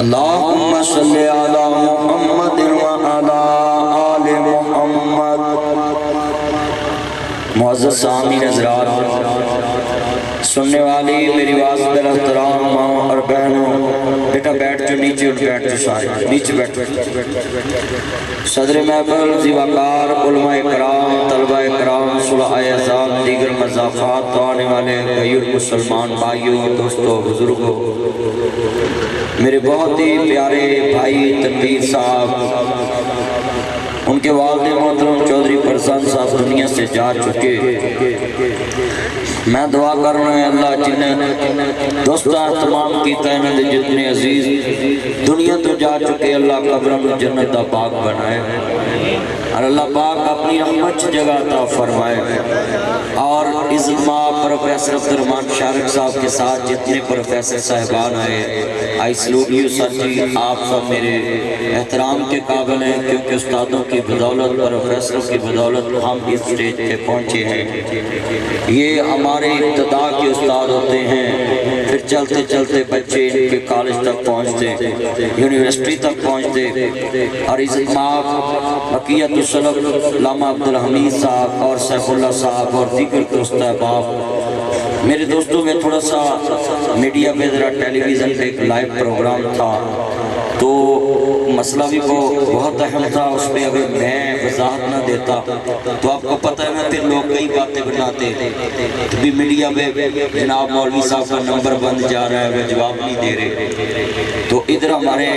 اللهم صل على محمد وعلى آل محمد۔ معزز سامعین حضرات، سننے والی میری آواز پر احترام ماں اور بہنوں، بیٹا بیٹھ جو نیچے اٹھ بیٹھ جو سارے نیچے بیٹھ۔ صدر محفل زیوکار علماء اکرام، طلبہ اکرام، صلحاء اعظام، دیگر مضافات تو آنے والے غیر مسلمان بھائیوں، دوستوں، بزرگوں، میرے بہت ہی پیارے بھائی تنویر صاحب، ان کے والد محترم چودھری فرزند صاحب دنیا سے جا چکے۔ میں دعا کر رہا ہوں اللہ جنہیں دوستہ تمام کی تینہ دے جتنے عزیز دنیا تو جا چکے، اللہ قبرم جنت دا پاک بنائے اور اللہ پاک اپنی رحمت جگہ عطا فرمائے۔ اور عظمہ پروفیسر عبدالرحمن شارق صاحب کے ساتھ جتنے پروفیسر صاحبان آئے، آئی سلوٹ یو سر جی، آپ سب میرے احترام کے قابل ہیں، کیونکہ استادوں کی بدولت، پروفیسروں کی بدولت ہم اس سٹیج پہ پہنچے ہیں۔ یہ ہمارے ابتدا کے استاد ہوتے ہیں، پھر چلتے چلتے بچے ان کے کالج تک پہنچتے، یونیورسٹی تک پہنچتے، اور اس ماہ بقیت السلف علامہ عبدالحمید صاحب اور سیف اللہ صاحب اور دیگر دوست احباب۔ میرے دوستوں میں تھوڑا سا میڈیا پہ ذرا ٹیلی ویژن پہ ایک لائیو پروگرام تھا، تو مسئلہ بھی بہت اہم تھا، اس پہ اگر میں وضاحت نہ دیتا تو آپ کو پتہ ہے میں پھر لوگ کئی باتیں بناتے، تو بھی میڈیا پہ جناب مولوی صاحب کا نمبر بند جا رہا ہے، وہ جواب نہیں دے رہے، تو ادھر ہمارے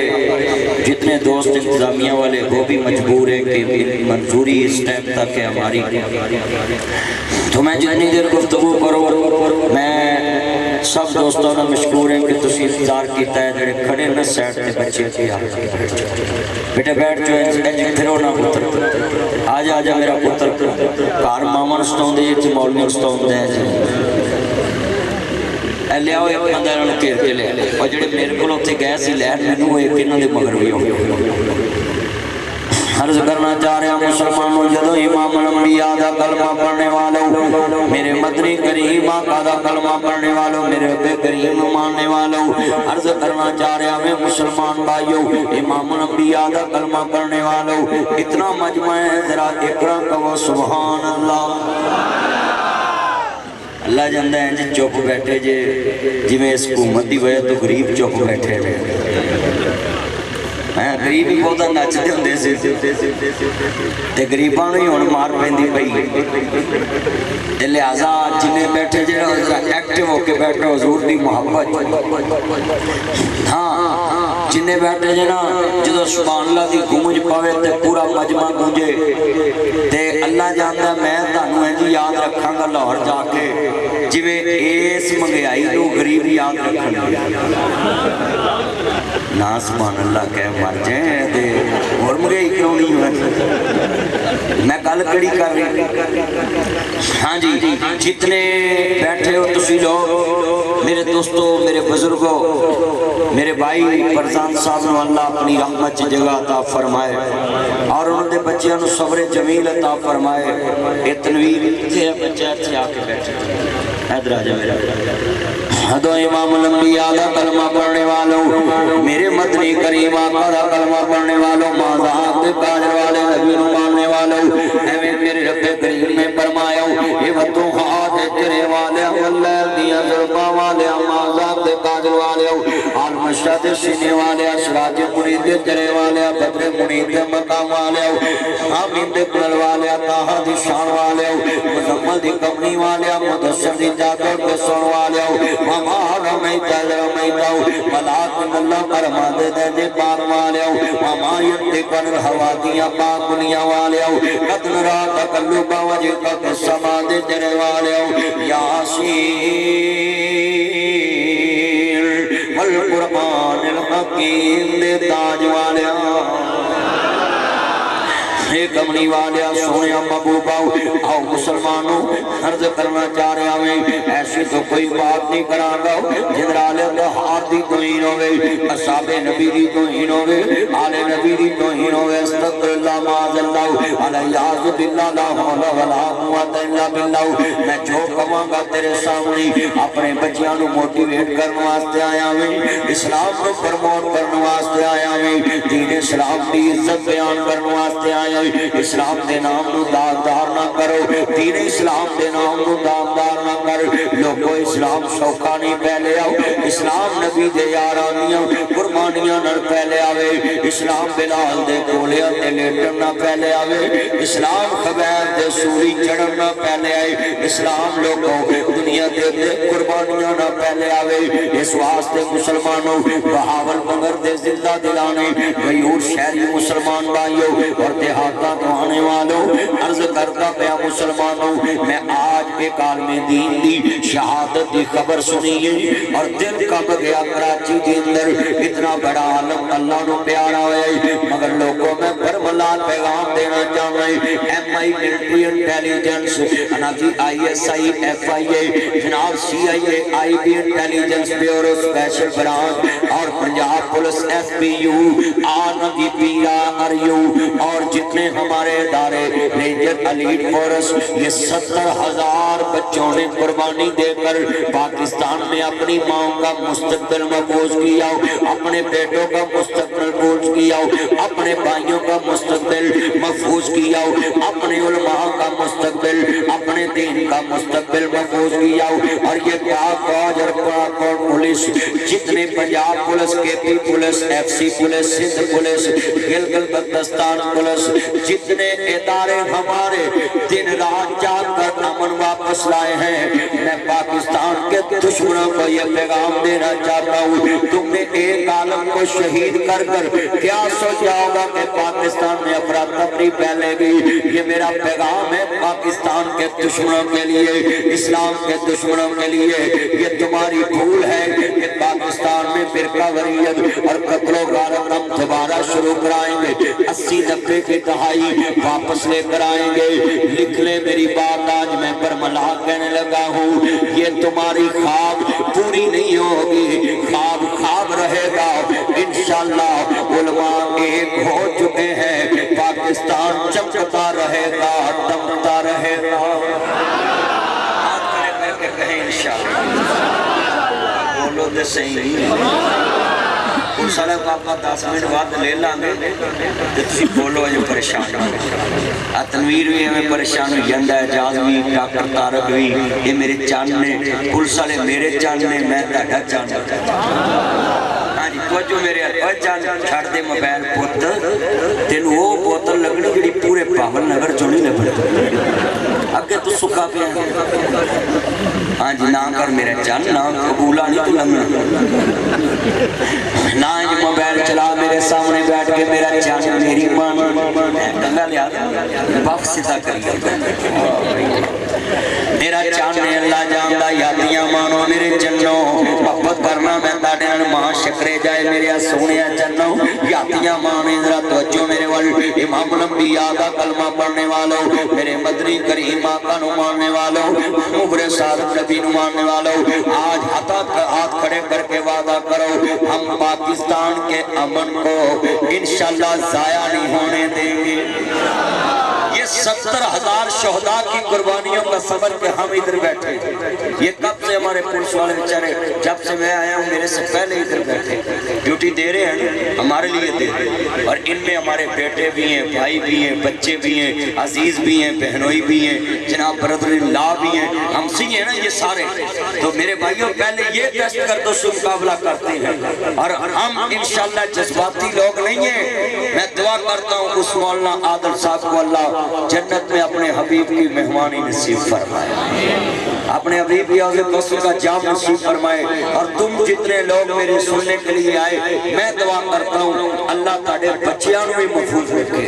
جتنے دوست انتظامیہ والے وہ بھی مجبور ہیں کہ منظوری اس ٹائم تک ہے ہماری، تو میں جتنی دیر گفتگو کروں میں سب دوستوں نے مشکور ہیں کہ تسی انتظار کیتا ہے جڑے کھڑے نہ سیٹ کے بچے کیا بیٹے بیٹھ جو ہے پھرو نہ پتر آجا آجا میرا پتر کار مامن ستون دے جی مولوی ستون دے جی لے آؤ ایک بندہ انہوں نے کیر کے لے اور جڑے میرے کو لوگ تھے گئے سی لہر میں نو ایک انہوں نے مغربی ہو عرض کرنا چاہ رہے ہیں مسلمانوں جدو امام الانبیاء دا کلمہ پڑھنے والوں میرے مدنی کریم آقا دا کلمہ پڑھنے والوں میرے رب کریم ماننے والوں عرض کرنا چاہ رہے ہیں مسلمان بھائیوں امام الانبیاء دا کلمہ پڑھنے والوں اتنا مجمع ہے ذرا اقرا کہو سبحان اللہ۔ اللہ جاندہ ہے جی چوپ بیٹھے جی میں اس حکومت دی وجہ تو غریب چوپ بیٹھے ہیں غریبی بہت نچتے ہوندے سے تے غریباں نہیں ہون مار پیندی پئی لہذا جنہیں بیٹھے جڑا ایکٹیو ہو کے بیٹھے حضور دی محبت ہاں جنہیں بیٹھے جنا جدو سبحان اللہ دی گونج پاوے تے پورا مجمع گونجے تے اللہ جاندا میں تانوں ہے جی یاد رکھاں گا لاہور جا کے جویں اس منگیائی تو غریب یاد رکھن نا سبحان اللہ کہہ مر جائیں دے اور مگئی کیوں نہیں ہوئے میں کل کڑی کر رہی ہاں جی جتنے بیٹھے ہو تسی لوگ میرے دوستوں میرے بزرگوں میرے بھائی فرزند صاحب نے اللہ اپنی رحمت جگہ عطا فرمائے اور انہوں نے بچیاں نے صبر جمیل عطا فرمائے اے تنویر تھے بچہ تھے آکے بیٹھے حیدر آجا میرا حدو امام الانبیاء دا کلمہ پڑھنے والوں میرے مدنی کریم آقا دا کلمہ پڑھنے والوں مازہات دے کاجر والے نبی ماننے والوں ایویں میرے رب کریم میں فرمایا اے وطو ہاتھ تیرے والے اللہ دیا ضربہ والے مازہات دے کاجر والے آل مشہد سینے والے سراج منید جرے والے بدر منید مقام والے حامد قلل والے طاہا دی شان والے مزمل دی کمنی والے مدسر دی جادر کے سن والے وما رمیت رمیت ملاک اللہ کرماد دے پاک والے وما ینتقن الحوادیاں پاک دنیا والے قدن را تقلبا وجہ کے سماد جرے والے یاسین والقرآن الحکیم دے تاج والے کمنی والے سونے محبوبہ آؤ مسلمانوں عرض کرنا چاہ رہے ہیں ایسی تو کوئی بات نہیں کرانگا جنرال دہار دی توہین ہوئے اصحاب نبی دی توہین ہوئے آل نبی دی توہین ہوئے استغفر اللہ معاذ اللہ علیہ باللہ لا حول ولا قوت الا باللہ میں جو کہاں گا تیرے سامنے اپنے بچیاں نو موٹیویٹ کرنے واسطے آیا ہوں اسلام کو پرموٹ کرنے واسطے آیا ہوں دین اسلام کی عزت بیان کرنے واسطے آیا اسلام دے نام نو دامدار نہ کرو دین اسلام دے نام نو دامدار نہ کر لوگو اسلام شوقہ نہیں پہلے آؤ اسلام نبی دے یارانیاں قربانیاں نر پہلے آوے اسلام بلال دے گولیاں دے لیٹر نہ پہلے آوے اسلام خبیر دے سوری چڑھن نہ پہلے آئے اسلام لوگو دنیا دے قربانیاں نہ پہلے آوے اس واسطے مسلمانوں بہاول مگر دے زندہ دلانے غیور شہری مسلمان بھائیوں اور دیہاتا تو آنے والوں عرض کرتا پیا مسلمانوں میں آج ایک عالم دین دی شہادت دی خبر سنی ہے اور دل کب گیا کراچی کے اندر اتنا بڑا عالم اللہ نو پیارا ہوئے مگر لوگوں میں برملال پیغام دینا چاہ رہے ایم آئی ملٹری انٹیلیجنس اناجی I S I F I A جناب C I A I B intelligence bureau special branch اور Punjab police F B U آنگی پی آر یو اور جتنے ہمارے ادارے رینجر الیٹ فورس یہ 70,000 بچوں نے قربانی دے کر پاکستان میں اپنی ماں کا مستقبل محفوظ کیا اپنے بیٹوں کا مستقبل محفوظ کیا اپنے بھائیوں کا مستقبل محفوظ کیا اپنے علماء کا مستقبل اپنے دین کا مستقبل محفوظ کیا اور یہ پاک فوج اور پاک پولیس جتنے Punjab police K P police F C police Sindh police Gilgit Baltistan police جتنے ادارے ہمارے دن رات جاگ کر امن واپس لائے ہیں میں پاکستان کے دشمنوں کو یہ پیغام دینا چاہتا ہوں تم نے ایک عالم کو شہید کر کر کیا سوچا ہوگا کہ پاکستان میں افراتفری پھیلے گی یہ میرا پیغام ہے پاکستان کے دشمنوں کے لیے اسلام کے دشمنوں کے لیے یہ تمہاری بھول ہے کہ پاکستان میں فرقہ واریت اور قتل و غارت ہم دوبارہ شروع کرائیں گے 80-90 کی دہائی واپس لے کر آئیں گے لکھ لے میری بات آج میں برملا کہنے لگا ہوں یہ تمہاری خواب پوری نہیں ہوگی خواب خواب رہے گا انشاءاللہ علماء ایک ہو چکے ہیں پاکستان چمکتا رہے گا دمتا رہے گا ہاتھ کھڑے کر کے کہیں انشاءاللہ بولو دے صحیح اور سارے پاپا 10 منٹ بعد لے لانگے تو تسی بولو جو پریشان ہو تنویر بھی ہمیں پریشان ہو جندہ اجاز بھی ڈاکٹر طارق بھی یہ میرے چاندنے پولیس والے میرے چاندنے میں تاڑا چاندنے ہاں جی تو جو میرے چاند چھاڑ دے موبائل پوتر تین وہ بوتل لگنی جڑی پورے پاول نگر چونی لگنی اگے تو سکھا پہ ہاں جی نہ کر میرے چاند نہ قبولہ نہیں تو لگنا نہ جی موبائل چلا میرے سامنے بیٹھ کے میرا چاند میری مان کنگا لیا باپ سیدھا کری میرا چاند اللہ جاندہ یادیاں مانو میرے چنوں محبت کرنا میں تاڑیاں ماں شکرے جائے میرے سونیا چنوں یادیاں مانے ذرا توجہ میرے وال امام الانبیاء کا کلمہ پڑھنے والوں میرے مدنی کریم آقا نو ماننے والوں عمر صادق نبی نو ماننے والوں آج ہاتھ کھڑے کر کے وعدہ کرو ہم پاکستان کے امن کو انشاءاللہ ضائع نہیں ہونے دیں گے یہ 70,000 شہداء کی قربانیوں کا صبر کہ ہم ادھر بیٹھے یہ کب سے ہمارے پولیس والے بیچارے جب سے میں آیا ہوں میرے سے پہلے ادھر بیٹھے چھٹی دے رہے ہیں ہمارے لیے دے رہے ہیں، اور ان میں ہمارے بیٹے بھی ہیں، بھائی بھی ہیں، بچے بھی ہیں، عزیز بھی ہیں، بہنوئی بھی ہیں، جناب برادر اللہ بھی ہیں، ہم سی ہیں نا یہ سارے۔ تو میرے بھائیوں پہلے یہ ٹیسٹ کر دو سے مقابلہ کرتے ہیں، اور ہم انشاءاللہ جذباتی لوگ نہیں ہیں۔ میں دعا کرتا ہوں اس مولانا عادل صاحب کو اللہ جنت میں اپنے حبیب کی مہمانی نصیب فرمائے، اپنے حبیب کی حوض کوثر کا جام نصیب فرمائے، اور تم جتنے لوگ میرے سننے کے لیے آئے میں دعا کرتا ہوں اللہ تاڑے بچیاں بھی محفوظ رکھے۔